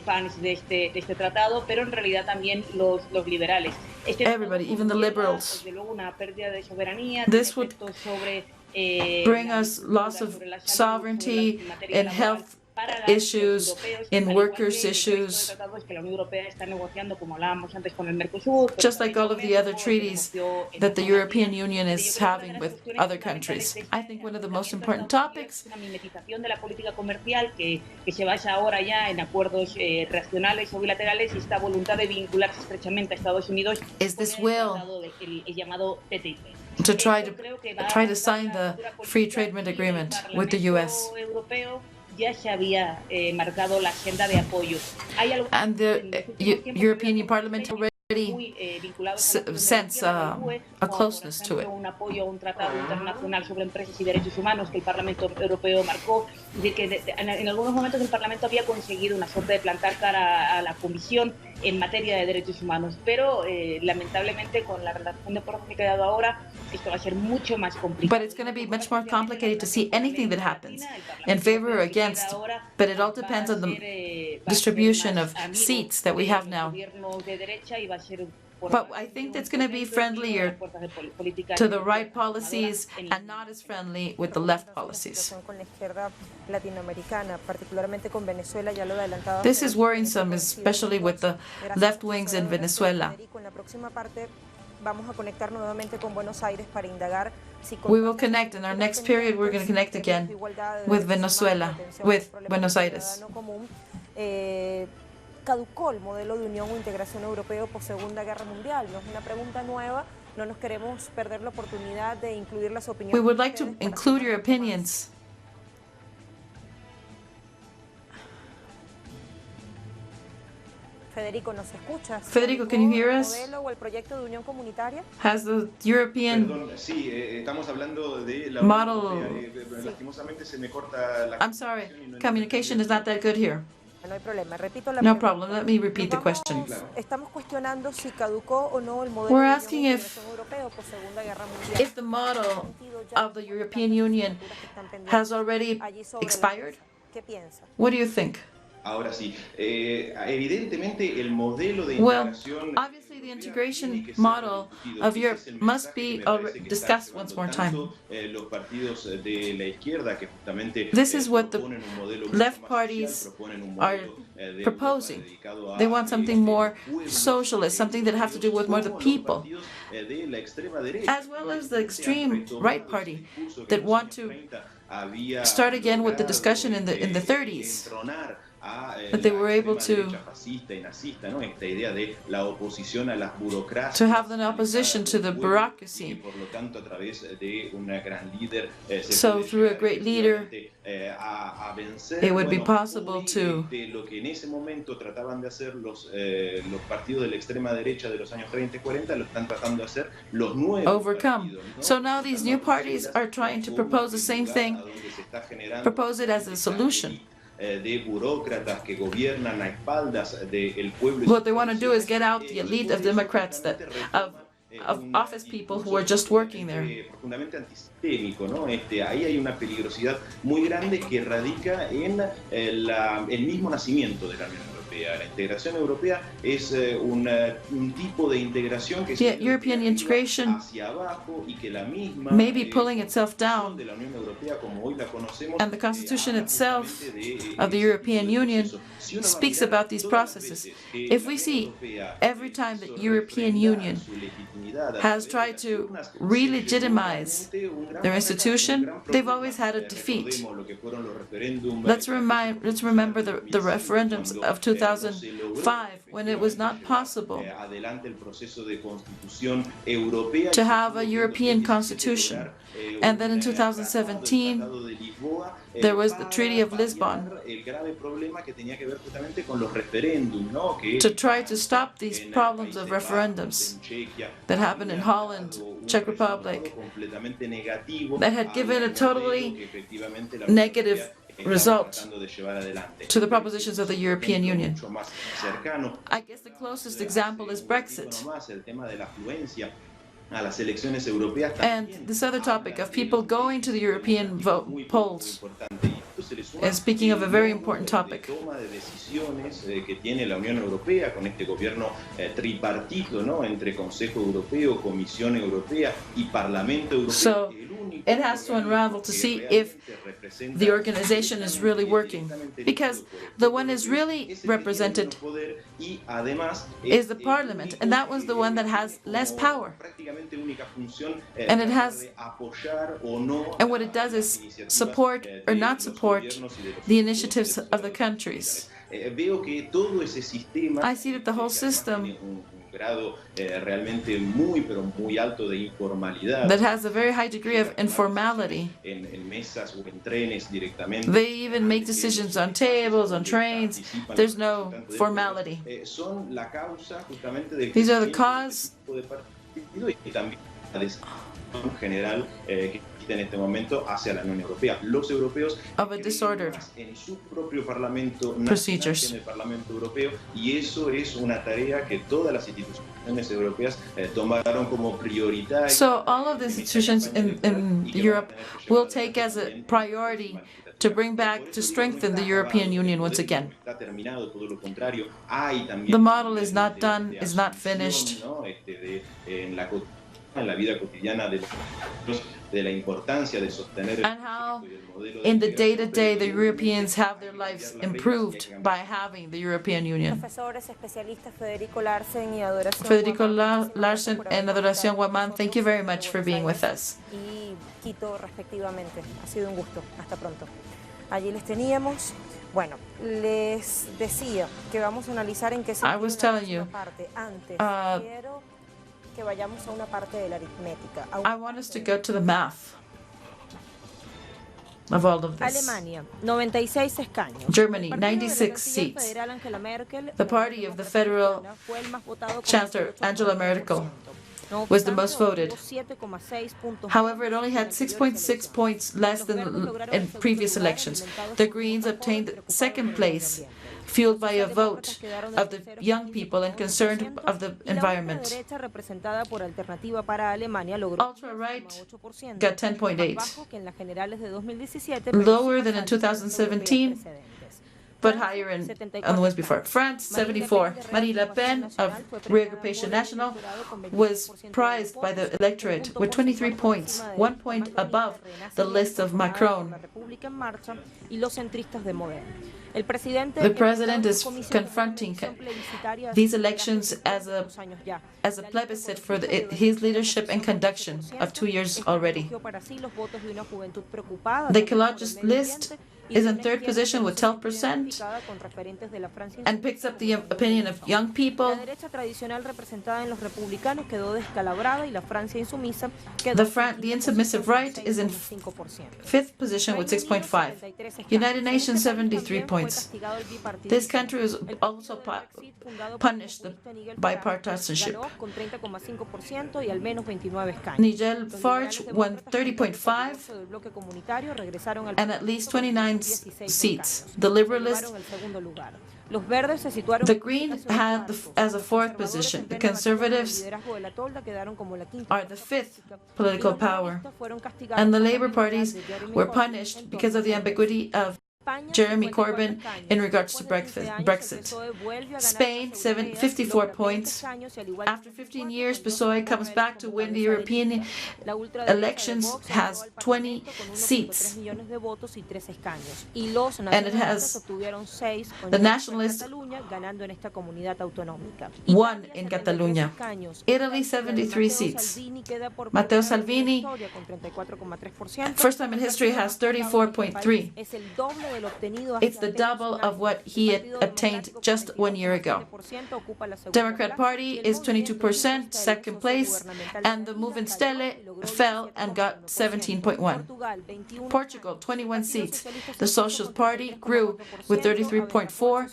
Speaker 6: fans de este tratado, pero en realidad también los liberales.
Speaker 1: Everybody, even the liberals. This would bring us loss of sovereignty in health issues, in workers' issues, just like all of the other treaties that the European Union is having with other countries. I think one of the most important topics
Speaker 6: que se basa ahora ya en acuerdos regionales o bilaterales y esta voluntad de vincularse estrechamente a Estados Unidos
Speaker 1: is this will
Speaker 6: el llamado TTIP.
Speaker 1: to try to sign the free trade agreement with the US.
Speaker 6: Ya se había marcado la agenda de apoyo.
Speaker 1: And the European Parliament already sense a closeness to it.
Speaker 6: Un apoyo a un tratado internacional sobre empresas y derechos humanos que el Parlamento Europeo marcó, de que en algunos momentos el Parlamento había conseguido una suerte de plantar cara a la Comisión en materia de derechos humanos, pero lamentablemente con la redacción de acuerdos que ha quedado ahora, esto va a ser mucho más complicado.
Speaker 1: But it's going to be much more complicated to see anything that happens in favor or against, but it all depends on the distribution of seats that we have now. But I think that's going to be friendlier to the right policies and not as friendly with the left policies. This is worrisome, especially with the left wings in Venezuela. We will connect in our next period. We're going to connect again with Venezuela, with Buenos Aires.
Speaker 2: Caducó el modelo de unión o integración europeo por Segunda Guerra Mundial. No es una pregunta nueva, no nos queremos perder la oportunidad de incluir las opiniones.
Speaker 1: We would like to include your opinions.
Speaker 2: Federico, ¿nos escuchas?
Speaker 1: Federico, can you hear us?
Speaker 2: ¿El modelo o el proyecto de unión comunitaria?
Speaker 1: Has the European
Speaker 7: sí, estamos hablando de la
Speaker 1: model?
Speaker 7: Lastimosamente se me corta la
Speaker 1: I'm sorry, communication is not that good here.
Speaker 2: No hay problema. Repito la
Speaker 1: No
Speaker 2: pregunta.
Speaker 1: problem. Let me repeat the question.
Speaker 2: Estamos cuestionando si caducó o no el modelo
Speaker 1: We're
Speaker 2: de
Speaker 1: asking
Speaker 2: unión
Speaker 1: if-
Speaker 2: europeo por Segunda Guerra Mundial.
Speaker 1: If the model of the European Union has already expired,
Speaker 2: ¿Qué piensa?
Speaker 1: what do you think?
Speaker 7: Ahora sí, evidentemente el modelo de
Speaker 1: Well,
Speaker 7: integración
Speaker 1: obviously the integration model of Europe must be discussed once more time.
Speaker 7: Los partidos de la izquierda que justamente
Speaker 1: This is what the
Speaker 7: proponen un modelo
Speaker 1: left
Speaker 7: mucho más
Speaker 1: parties
Speaker 7: social, proponen un
Speaker 1: are
Speaker 7: modelo de
Speaker 1: proposing.
Speaker 7: Europa dedicado a,
Speaker 1: They want something more
Speaker 7: pueblo,
Speaker 1: socialist, something that has to do with more the
Speaker 7: como los
Speaker 1: people,
Speaker 7: partidos, de la extrema derecha,
Speaker 1: as well as the extreme right party
Speaker 7: discurso que
Speaker 1: that
Speaker 7: en los
Speaker 1: want
Speaker 7: años
Speaker 1: to
Speaker 7: 30 había
Speaker 1: start again with the
Speaker 7: logrado,
Speaker 1: discussion in the 30s.
Speaker 7: entronar a,
Speaker 1: That they
Speaker 7: la
Speaker 1: were able
Speaker 7: extrema
Speaker 1: to-
Speaker 7: derecha fascista y nazista, ¿no? Esta idea de la oposición a las burocracias,
Speaker 1: To have an opposition to the bureaucracy.
Speaker 7: y por lo tanto a través de una gran líder se
Speaker 1: So
Speaker 7: puede
Speaker 1: through a
Speaker 7: llegar
Speaker 1: great leader,
Speaker 7: a vencer,
Speaker 1: it would be
Speaker 7: bueno,
Speaker 1: possible
Speaker 7: hoy,
Speaker 1: to-
Speaker 7: de lo que en ese momento trataban de hacer los partidos de la extrema derecha de los años 30 y 40, lo están tratando de hacer los nuevos
Speaker 1: overcome.
Speaker 7: partidos, ¿no?
Speaker 1: So now these new parties are trying to propose the same thing,
Speaker 7: A donde se está generando
Speaker 1: propose it as a
Speaker 7: esa
Speaker 1: solution.
Speaker 7: élite, de burócratas que gobiernan a espaldas del pueblo.
Speaker 1: What they want to do is get out the elite of Democrats, of office people who are just working there.
Speaker 7: Profundamente antisistémico, ¿no? Ahí hay una peligrosidad muy grande que radica en el mismo nacimiento de la Unión Europea. La integración europea es un tipo de integración que
Speaker 1: The European integration
Speaker 7: hacia abajo y que la misma
Speaker 1: may be pulling itself down,
Speaker 7: de la Unión Europea como hoy la conocemos,
Speaker 1: and the constitution
Speaker 7: habla
Speaker 1: itself
Speaker 7: justamente
Speaker 1: of the European Union
Speaker 7: Si uno va a
Speaker 1: speaks
Speaker 7: mirar
Speaker 1: about these
Speaker 7: todas las
Speaker 1: processes.
Speaker 7: veces que
Speaker 1: If
Speaker 7: la
Speaker 1: we
Speaker 7: Unión
Speaker 1: see
Speaker 7: Europea
Speaker 1: every time the
Speaker 7: quiso
Speaker 1: European
Speaker 7: refrendar
Speaker 1: Union
Speaker 7: su legitimidad a
Speaker 1: has
Speaker 7: través de
Speaker 1: tried
Speaker 7: las
Speaker 1: to
Speaker 7: urnas,
Speaker 1: re-legitimize
Speaker 7: se generó un gran
Speaker 1: their
Speaker 7: fracaso,
Speaker 1: institution,
Speaker 7: un gran
Speaker 1: they've
Speaker 7: problema.
Speaker 1: always had a defeat.
Speaker 7: Recordemos lo que fueron los referéndums,
Speaker 1: Let's remember the referendums of 2001 2005, when it was not possible
Speaker 7: adelante el proceso de constitución europea
Speaker 1: to have a European constitution. And then in 2017, there was the Treaty of Lisbon to try to stop these problems of referendums that happened in Holland, Czech Republic, that had given a totally negative result to the propositions of the European Union. I guess the closest example is Brexit. And this other topic of people going to the European polls is speaking of a very important topic. So it has to unravel to see if the organization is really working, because the one is really represented is the parliament, and that was the one that has less power. And it has, and what it does is support or not support the initiatives of the countries. I see that the whole system that has a very high degree of informality. They even make decisions on tables, on trains. There's no formality. These are the cause
Speaker 7: en este momento hacia la Unión Europea. Los europeos
Speaker 1: of a disordered
Speaker 7: en su propio parlamento
Speaker 1: procedures.
Speaker 7: En el Parlamento Europeo, y eso es una tarea que todas las instituciones europeas tomaron como prioritaria.
Speaker 1: So all of the institutions in Europe will take as a priority to bring back, to strengthen the European Union once again. The model is not done, is not finished.
Speaker 7: En la vida cotidiana de la importancia de sostener
Speaker 1: and how in the day-to-day the Europeans have their lives improved by having the European Union. Federico Larsen and Adoración Guamán, thank you very much for being with us.
Speaker 2: Quito respectivamente. Ha sido un gusto. Hasta pronto. Allí les teníamos. Bueno, les decía que vamos a analizar en qué se parte. Antes, quiero que vayamos a una parte de la aritmética.
Speaker 1: I want us to go to the math of all of this.
Speaker 2: Alemania, 96 escaños.
Speaker 1: Germany, 96 seats. The party of the federal Chancellor Angela Merkel was the most voted. However, it only had 6.6 points less than in previous elections. The Greens obtained second place, fueled by a vote of the young people and concerned of the environment. Ultra-right got 10.8, lower than in 2017, but higher on the ones before. France, 74. Marine Le Pen of Reagrupation National was prized by the electorate with 23 points, 1 point above the list of Macron. The president is confronting these elections as a plebiscite for his leadership and conduction of 2 years already. The ecologist list is in third position with 12% and picks up the opinion of young people. The insubmissive right is in fifth position with 6.5. United Nations, 73 points. This country was also punished by bipartisanship. Nigel Farage won 30.5 and at least 29 seats. The Liberalist, the Green had as a fourth position. The Conservatives are the fifth political power. And the Labour parties were punished because of the ambiguity of Jeremy Corbyn in regards to Brexit. Spain, 54 points. After 15 years, PSOE comes back to win the European elections, has 20 seats. And it has the nationalists won in Catalonia. Italy, 73 seats. Matteo Salvini, first time in history, has 34.3. It's the double of what he had obtained just 1 year ago. Democrat Party is 22%, second place, and the Movement Stelle fell and got 17.1. Portugal, 21 seats. The Socialist Party grew with 33.4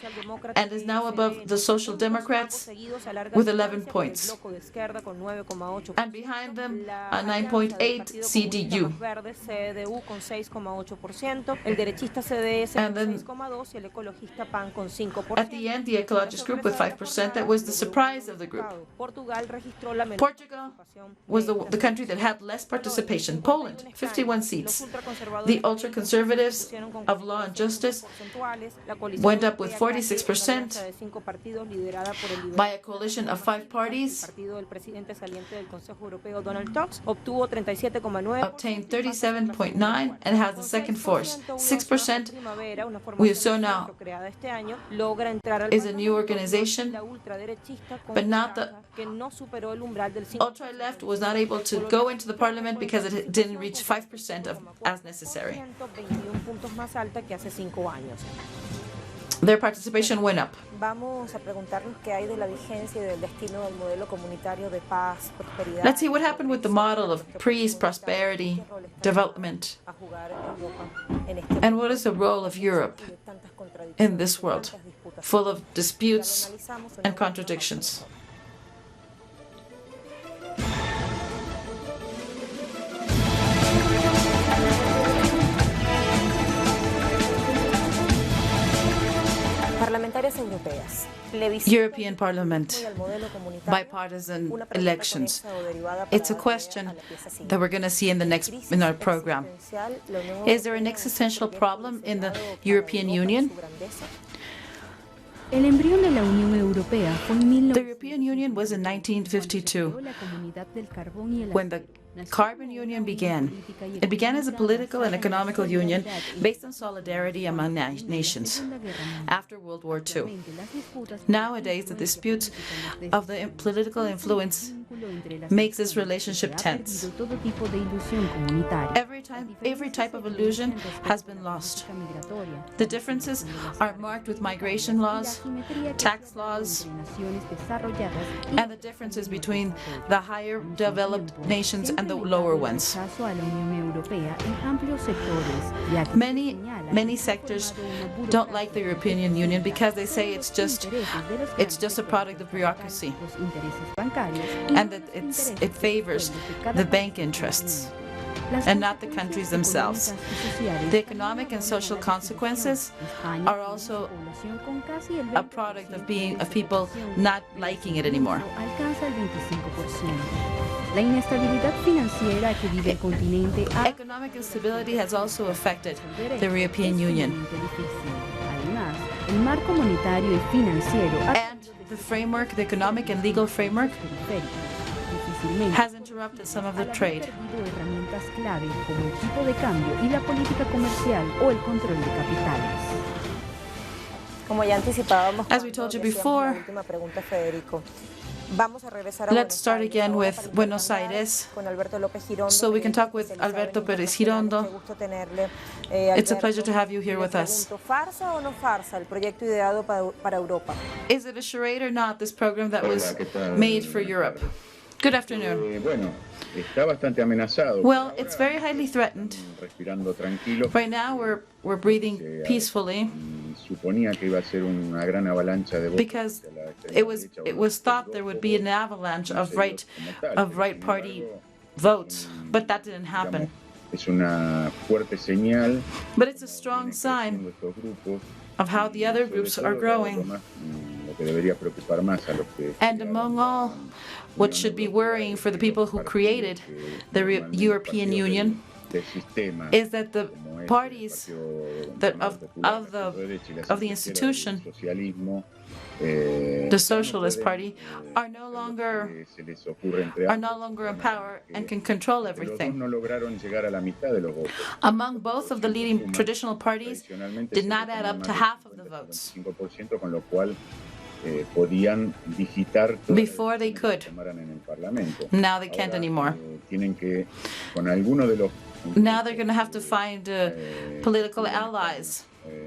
Speaker 1: and is now above the Social Democrats with 11 points. And behind them, a 9.8 CDU. And then at the end, the Ecologist group with 5%. That was the surprise of the group. Portugal was the country that had less participation. Poland, 51 seats. The ultra-conservatives of Law and Justice went up with 46% by a coalition of 5 parties, obtained 37.9 and has the second force. 6% we saw now is a new organization, but not the ultra-left was not able to go into the parliament because it didn't reach 5% as necessary. Their participation went up. Let's see what happened with the model of peace, prosperity, development, and what is the role of Europe in this world, full of disputes and contradictions. European Parliament, bipartisan elections. It's a question that we're going to see in our program. Is there an existential problem in the European Union?
Speaker 5: El embrión de la Unión Europea fue en
Speaker 1: The European Union was in 1952, when the Carbon Union began. It began as a political and economical union based on solidarity among nations after World War II. Nowadays, the disputes of the political influence makes this relationship tense. Every type of illusion has been lost. The differences are marked with migration laws, tax laws, and the differences between the higher developed nations and the lower ones. Many sectors don't like the European Union because they say it's just a product of bureaucracy, and that it favors the bank interests and not the countries themselves. The economic and social consequences are also a product of people not liking it anymore. Economic instability has also affected the European Union. And the framework, the economic and legal framework, has interrupted some of the trade. As we told you before, let's start again with Buenos Aires, so we can talk with Alberto Pérez Girondo. It's a pleasure to have you here with us. Is it a charade or not, this program that was made for Europe? Good afternoon. Well, it's very highly threatened. Right now, we're breathing peacefully because it was thought there would be an avalanche of right party votes, but that didn't happen. But it's a strong sign of how the other groups are growing. And among all, what should be worrying for the people who created the European Union is that the parties of the institution, the Socialist Party, are no longer in power and can control everything. Among both of the leading traditional parties, did not add up to half of the votes. Before they could. Now they can't anymore. Now they're going to have to find political allies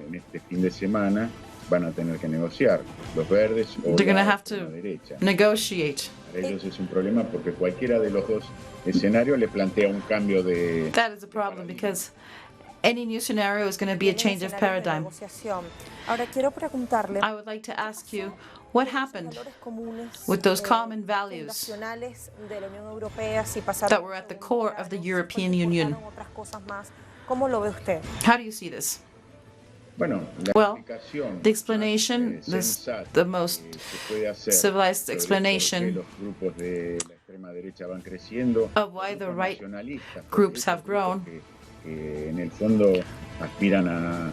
Speaker 8: en este fin de semana van a tener que negociar, los verdes o
Speaker 1: They're going to
Speaker 8: la
Speaker 1: have to
Speaker 8: derecha.
Speaker 1: negotiate.
Speaker 8: Para ellos es un problema porque cualquiera de los dos escenarios le plantea un cambio de...
Speaker 1: That is a problem because any new scenario is going to be a change of paradigm.
Speaker 2: Ahora quiero preguntarle,
Speaker 1: I would like to ask you, what happened with those common values that were at the core of the European Union?
Speaker 2: ¿Cómo lo ve usted?
Speaker 1: How do you see this?
Speaker 8: Bueno, la
Speaker 1: Well,
Speaker 8: explicación
Speaker 1: the explanation, the most civilized explanation
Speaker 8: los grupos de la extrema derecha van creciendo,
Speaker 1: of why the right
Speaker 8: nacionalistas,
Speaker 1: groups have grown,
Speaker 8: que en el fondo aspiran a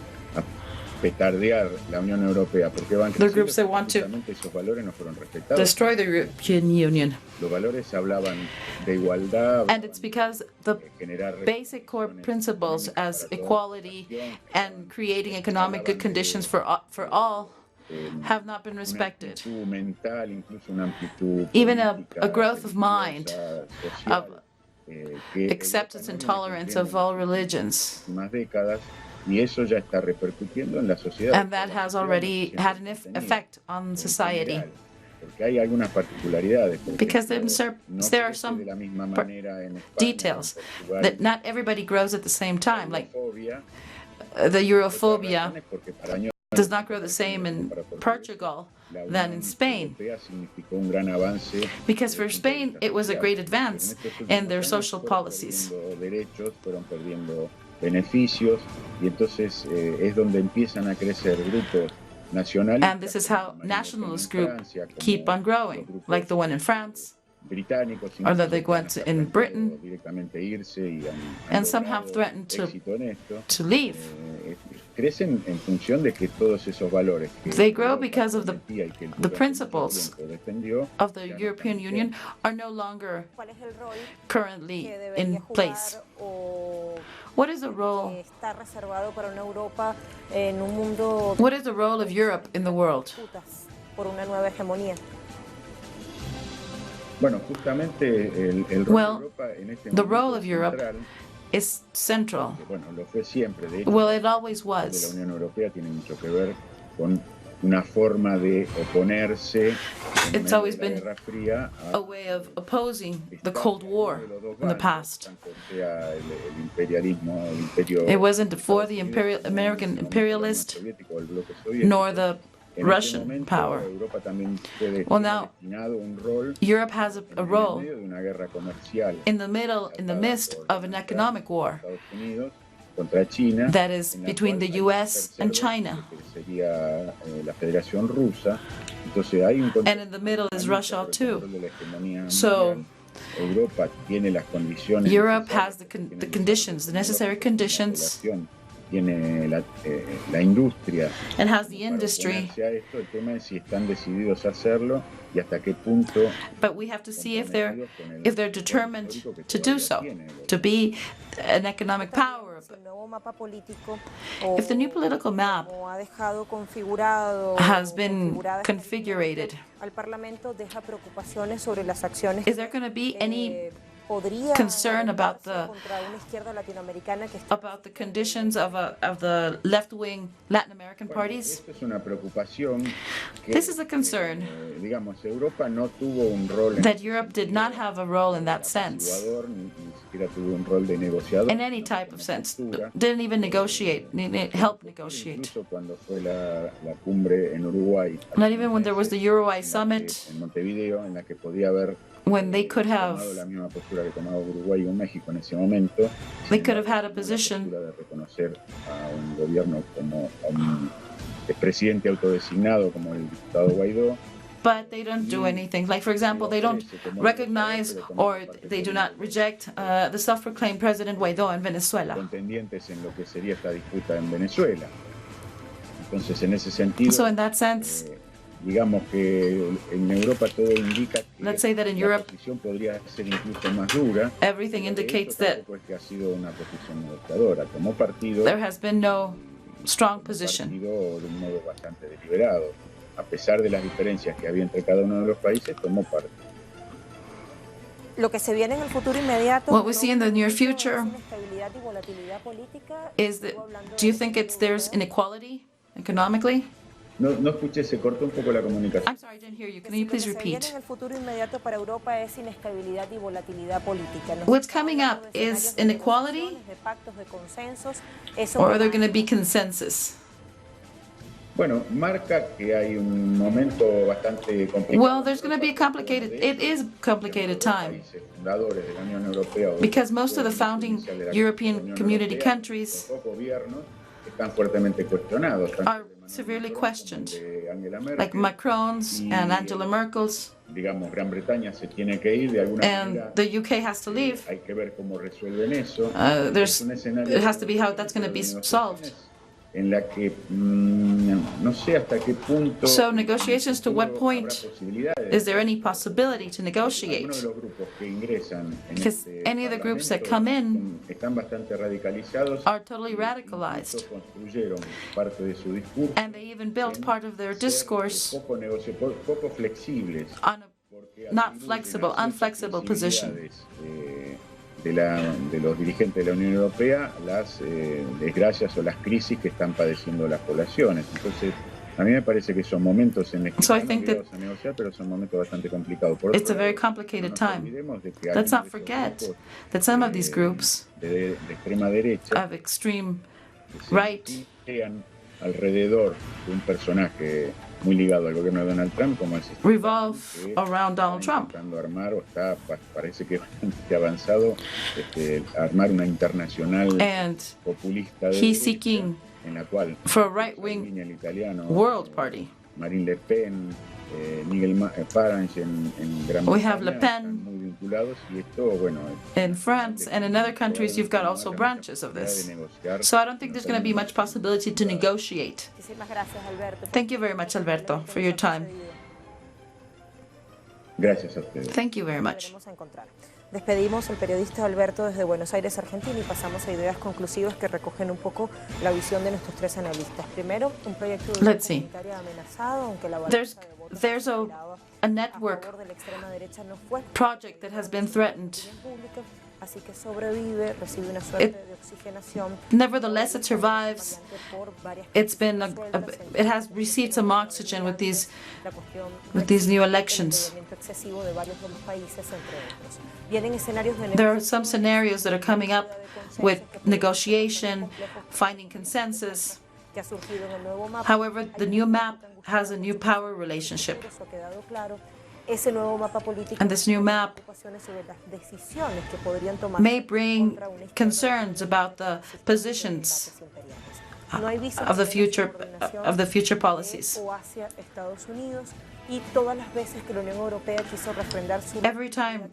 Speaker 8: petardear la Unión Europea, porque van
Speaker 1: the groups that want to
Speaker 8: justamente esos valores no fueron respetados.
Speaker 1: destroy the European Union.
Speaker 8: Los valores hablaban de igualdad,
Speaker 1: And it's because the
Speaker 8: generar
Speaker 1: basic core principles as equality and creating economic good conditions for all have not been respected.
Speaker 8: amplitud mental, incluso una amplitud
Speaker 1: Even
Speaker 8: política,
Speaker 1: a growth of mind,
Speaker 8: social,
Speaker 1: of
Speaker 8: que
Speaker 1: acceptance and tolerance of all religions.
Speaker 8: más décadas, y eso ya está repercutiendo en la sociedad.
Speaker 1: And that has already had an effect on society.
Speaker 8: Porque hay algunas particularidades. Por
Speaker 1: Because
Speaker 8: ejemplo, no
Speaker 1: there are
Speaker 8: crece
Speaker 1: some
Speaker 8: de la misma manera en España,
Speaker 1: details
Speaker 8: en Portugal,
Speaker 1: that not everybody grows at the same time. Like
Speaker 8: xenofobia,
Speaker 1: the Europhobia
Speaker 8: porque para años
Speaker 1: does not grow the same in Portugal
Speaker 8: la
Speaker 1: than in
Speaker 8: Unión
Speaker 1: Spain.
Speaker 8: Europea significó un gran avance.
Speaker 1: Because for Spain, it was a great advance in their social policies.
Speaker 8: Fueron perdiendo derechos, fueron perdiendo beneficios, y entonces es donde empiezan a crecer grupos nacionalistas.
Speaker 1: And this is how nationalist groups keep on growing, like the one in France,
Speaker 8: británicos,
Speaker 1: or that they went in Britain,
Speaker 8: directamente irse y
Speaker 1: and some have threatened
Speaker 8: éxito en esto.
Speaker 1: to leave.
Speaker 8: Crecen en función de que todos esos valores que
Speaker 1: They grow because of the
Speaker 8: the
Speaker 1: principles
Speaker 8: defendió,
Speaker 1: of the European Union are no longer
Speaker 2: ¿Cuál es el rol
Speaker 1: currently
Speaker 2: que
Speaker 1: in
Speaker 2: debería
Speaker 1: place.
Speaker 2: jugar o
Speaker 1: What is the role?
Speaker 2: que está reservado para una Europa en un mundo
Speaker 1: What is the role of Europe in the world?
Speaker 2: disputas por una nueva hegemonía?
Speaker 8: Bueno, justamente el rol
Speaker 1: Well,
Speaker 8: de Europa en este
Speaker 1: the
Speaker 8: momento
Speaker 1: role of
Speaker 8: es
Speaker 1: Europe
Speaker 8: central,
Speaker 1: is central.
Speaker 8: que, bueno, lo fue siempre. De hecho,
Speaker 1: Well, it always
Speaker 8: de la
Speaker 1: was.
Speaker 8: Unión Europea tiene mucho que ver con una forma de oponerse en
Speaker 1: It's
Speaker 8: medio
Speaker 1: always
Speaker 8: de la
Speaker 1: been
Speaker 8: Guerra Fría
Speaker 1: a way of opposing the Cold War in the past.
Speaker 8: tanto sea el imperialismo, el imperio
Speaker 1: It wasn't for the American imperialist
Speaker 8: soviético o el bloque soviético.
Speaker 1: nor the
Speaker 8: En este
Speaker 1: Russian
Speaker 8: momento,
Speaker 1: power.
Speaker 8: Europa también puede
Speaker 1: Well, now,
Speaker 8: destinado un rol
Speaker 1: Europe has a
Speaker 8: en
Speaker 1: role
Speaker 8: medio de una guerra comercial
Speaker 1: in the midst of an economic war
Speaker 8: Estados Unidos contra China,
Speaker 1: that is
Speaker 8: en la
Speaker 1: between
Speaker 8: cual
Speaker 1: the
Speaker 8: hay un
Speaker 1: US and
Speaker 8: tercer
Speaker 1: China.
Speaker 8: bloque, que sería la Federación Rusa. Entonces hay un
Speaker 1: And in the middle is Russia
Speaker 8: por el
Speaker 1: too.
Speaker 8: control de la hegemonía
Speaker 1: So,
Speaker 8: mundial. Europa tiene las condiciones
Speaker 1: Europe
Speaker 8: necesarias,
Speaker 1: has the
Speaker 8: tiene
Speaker 1: conditions, the necessary
Speaker 8: la
Speaker 1: conditions,
Speaker 8: población, tiene la industria
Speaker 1: and has the
Speaker 8: para
Speaker 1: industry.
Speaker 8: oponerse a esto. El tema es si están decididos a hacerlo y hasta qué punto
Speaker 1: But we have to see if
Speaker 8: comprometidos con el
Speaker 1: determined
Speaker 8: histórico que
Speaker 1: to do
Speaker 8: todavía
Speaker 1: so,
Speaker 8: tiene Europa.
Speaker 1: to be an economic power.
Speaker 2: Si el nuevo mapa político
Speaker 1: If the new political map
Speaker 2: como ha dejado configurado
Speaker 1: has been
Speaker 2: configurada esta
Speaker 1: configured,
Speaker 2: al Parlamento deja preocupaciones sobre las acciones
Speaker 1: is there going to be any
Speaker 2: podría
Speaker 1: concern about
Speaker 2: orientarse contra una izquierda latinoamericana que está
Speaker 1: about the conditions of the left-wing Latin American
Speaker 8: Bueno,
Speaker 1: parties?
Speaker 8: esto es una preocupación que,
Speaker 1: This is a concern
Speaker 8: digamos, Europa no tuvo un rol en
Speaker 1: that Europe did not have a role in that sense,
Speaker 8: negociador, ni siquiera tuvo un rol de negociador.
Speaker 1: in any type of sense. Didn't even negotiate, help negotiate.
Speaker 8: Incluso cuando fue la cumbre en Uruguay,
Speaker 1: Not even when there was the Uruguay summit,
Speaker 8: en Montevideo, en la que podía haber
Speaker 1: when they could have
Speaker 8: tomado la misma postura que tomaba Uruguay o México en ese momento.
Speaker 1: They could have had a
Speaker 8: La
Speaker 1: position
Speaker 8: postura de reconocer a un gobierno como a un presidente autodesignado como el diputado Guaidó.
Speaker 1: but they don't do anything. Like, for example, they don't recognize or they do not reject the self-proclaimed President Guaidó in Venezuela.
Speaker 8: Contendientes en lo que sería esta disputa en Venezuela. Entonces, en ese sentido,
Speaker 1: So in that sense,
Speaker 8: digamos que en Europa todo indica que
Speaker 1: let's say that in
Speaker 8: la
Speaker 1: Europe,
Speaker 8: posición podría ser incluso más dura.
Speaker 1: everything indicates
Speaker 8: Pero
Speaker 1: that
Speaker 8: tampoco es que ha sido una posición negociadora. Tomó partido,
Speaker 1: there has been no strong
Speaker 8: tomó
Speaker 1: position.
Speaker 8: partido de un modo bastante deliberado. A pesar de las diferencias que había entre cada uno de los países, tomó parte.
Speaker 2: Lo que se viene en el futuro inmediato.
Speaker 1: What we see in the near future is that, do you think there's inequality economically?
Speaker 8: No escuché, se cortó un poco la comunicación.
Speaker 1: I'm sorry, I didn't hear you. Can you please repeat?
Speaker 2: En el futuro inmediato para Europa es inestabilidad y volatilidad política.
Speaker 1: What's coming up is inequality,
Speaker 2: de pactos, de consensos,
Speaker 1: or are there going to be consensus?
Speaker 8: Bueno, marca que hay un momento bastante complicado.
Speaker 1: Well, there's going to be it is a complicated time, because most of the founding European community countries are severely questioned, like Macron's and Angela Merkel's.
Speaker 8: Digamos, Gran Bretaña se tiene que ir de alguna manera.
Speaker 1: And the UK has to leave.
Speaker 8: Hay que ver cómo resuelven eso.
Speaker 1: It has to be how that's going to be solved.
Speaker 8: En la que no sé hasta qué punto.
Speaker 1: So negotiations, to what point is there any possibility to negotiate? Because any of the groups that come in are totally radicalized, and they even built part of their discourse on a not flexible, unflexible position.
Speaker 8: De los dirigentes de la Unión Europea, las desgracias o las crisis que están padeciendo las poblaciones. Entonces, a mí me parece que son momentos en los que están obligados a negociar, pero son momentos bastante complicados.
Speaker 1: It's a very complicated time. Let's not forget that some of these groups
Speaker 8: de extrema derecha,
Speaker 1: of extreme right,
Speaker 8: alrededor de un personaje muy ligado al gobierno de Donald Trump, como es
Speaker 1: revolve around Donald Trump.
Speaker 8: Armar, o está, parece que bastante avanzado, armar una internacional populista de
Speaker 1: he's seeking
Speaker 8: en la cual
Speaker 1: for a right-wing world party.
Speaker 8: Marine Le Pen, Nigel Farage en Gran Bretaña,
Speaker 1: we have Le Pen
Speaker 8: muy vinculados, y esto, bueno,
Speaker 1: in France, and in other countries you've got also branches of this. So I don't think there's going to be much possibility to negotiate. Thank you very much, Alberto, for your time.
Speaker 8: Gracias a ustedes.
Speaker 1: Thank you very much.
Speaker 2: Despedimos al periodista Alberto desde Buenos Aires, Argentina, y pasamos a ideas conclusivas que recogen un poco la visión de nuestros tres analistas. Primero, un proyecto de comunitaria amenazado, aunque la balanza de votos
Speaker 1: there's a network project that has been threatened.
Speaker 2: Así que sobrevive, recibe una suerte de oxigenación.
Speaker 1: Nevertheless, it survives. It has received some oxygen with these new elections. There are some scenarios that are coming up with negotiation, finding consensus. However, the new map has a new power relationship. And this new map may bring concerns about the positions of the future policies. Every time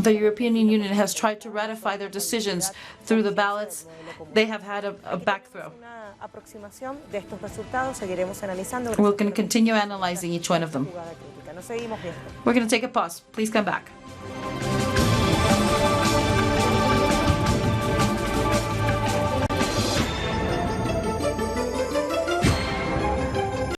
Speaker 1: the European Union has tried to ratify their decisions through the ballots, they have had a backthrow. We're going to continue analyzing each one of them. We're going to take a pause. Please come back.